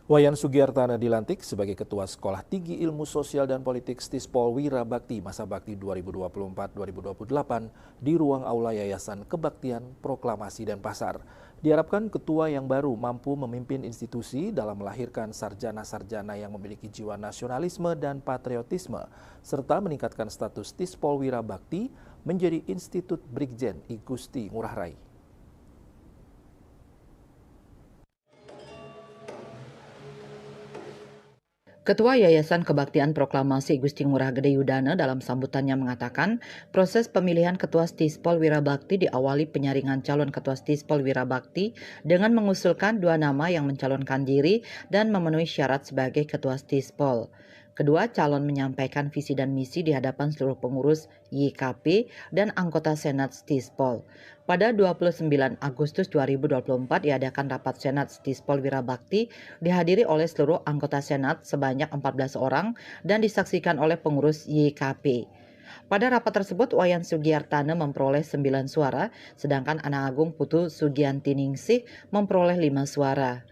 Wayan Sugiartana dilantik sebagai Ketua Sekolah Tinggi Ilmu Sosial dan Politik Stispol Wira Bakti Masa Bakti 2024-2028 di ruang aula Yayasan Kebaktian, Proklamasi dan Pasar. Diharapkan ketua yang baru mampu memimpin institusi dalam melahirkan sarjana-sarjana yang memiliki jiwa nasionalisme dan patriotisme, serta meningkatkan status Stispol Wira Bakti menjadi Institut Brigjen I Gusti Ngurah Rai. Ketua Yayasan Kebaktian Proklamasi Gusti Ngurah Gede Yudana dalam sambutannya mengatakan proses pemilihan Ketua Stispol Wira Bakti diawali penyaringan calon Ketua Stispol Wira Bakti dengan mengusulkan 2 nama yang mencalonkan diri dan memenuhi syarat sebagai Ketua Stispol. Kedua calon menyampaikan visi dan misi di hadapan seluruh pengurus YKP dan anggota Senat Stispol. Pada 29 Agustus 2024 diadakan rapat Senat Stispol Wira Bakti dihadiri oleh seluruh anggota Senat sebanyak 14 orang dan disaksikan oleh pengurus YKP. Pada rapat tersebut, Wayan Sugiartana memperoleh 9 suara, sedangkan Anak Agung Putu Sugiantiningsih memperoleh 5 suara.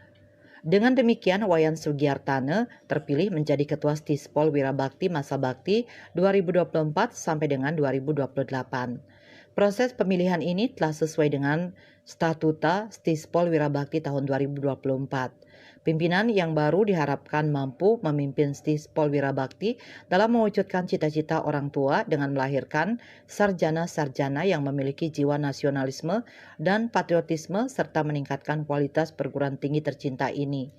Dengan demikian, Wayan Sugiartana terpilih menjadi Ketua Stispol Wira Bakti Masa Bakti 2024 sampai dengan 2028. Proses pemilihan ini telah sesuai dengan Statuta Stispol Wira Bakti tahun 2024. Pimpinan yang baru diharapkan mampu memimpin Stispol Wira Bakti dalam mewujudkan cita-cita orang tua dengan melahirkan sarjana-sarjana yang memiliki jiwa nasionalisme dan patriotisme serta meningkatkan kualitas perguruan tinggi tercinta ini.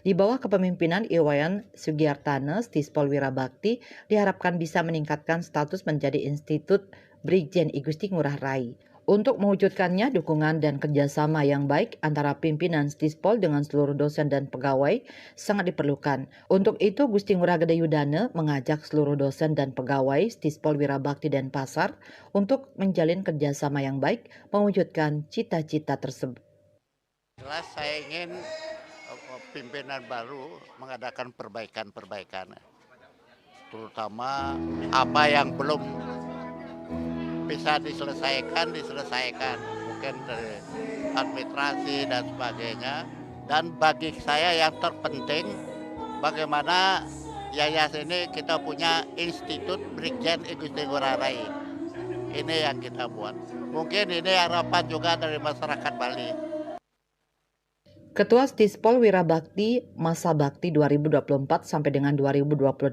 Di bawah kepemimpinan Wayan Sugiartana, Stispol Wira Bakti diharapkan bisa meningkatkan status menjadi Institut Brigjen I Gusti Ngurah Rai. Untuk mewujudkannya, dukungan dan kerjasama yang baik antara pimpinan Stispol dengan seluruh dosen dan pegawai sangat diperlukan. Untuk itu, Gusti Ngurah Gede Yudana mengajak seluruh dosen dan pegawai Stispol Wira Bakti dan Pasar untuk menjalin kerjasama yang baik mewujudkan cita-cita tersebut. Jelas saya ingin pimpinan baru mengadakan perbaikan-perbaikan, terutama apa yang belum bisa diselesaikan, mungkin dari administrasi dan sebagainya. Dan bagi saya yang terpenting, bagaimana yayasan ini kita punya Institut Brigjen I Gusti Ngurah Rai. Ini yang kita buat. Mungkin ini harapan juga dari masyarakat Bali. Ketua Stispol Wira Bakti Masa Bakti 2024 sampai dengan 2028,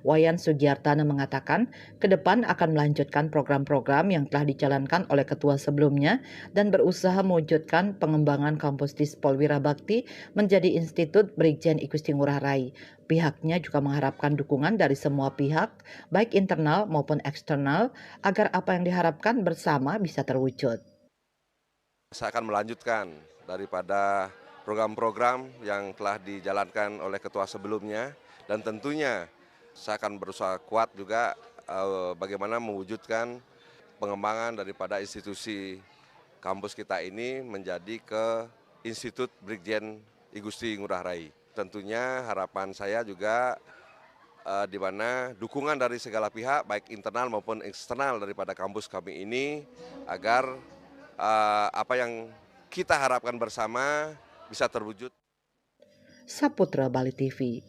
Wayan Sugiartana mengatakan ke depan akan melanjutkan program-program yang telah dijalankan oleh ketua sebelumnya dan berusaha mewujudkan pengembangan kampus Stispol Wira Bakti menjadi Institut Brigjen I Gusti Ngurah Rai. Pihaknya juga mengharapkan dukungan dari semua pihak, baik internal maupun eksternal, agar apa yang diharapkan bersama bisa terwujud. Saya akan melanjutkan daripada program-program yang telah dijalankan oleh ketua sebelumnya, dan tentunya saya akan berusaha kuat juga bagaimana mewujudkan pengembangan daripada institusi kampus kita ini menjadi ke Institut Brigjen I Gusti Ngurah Rai. Tentunya harapan saya juga di mana dukungan dari segala pihak baik internal maupun eksternal daripada kampus kami ini agar apa yang kita harapkan bersama bisa terwujud. Saputra Bali TV.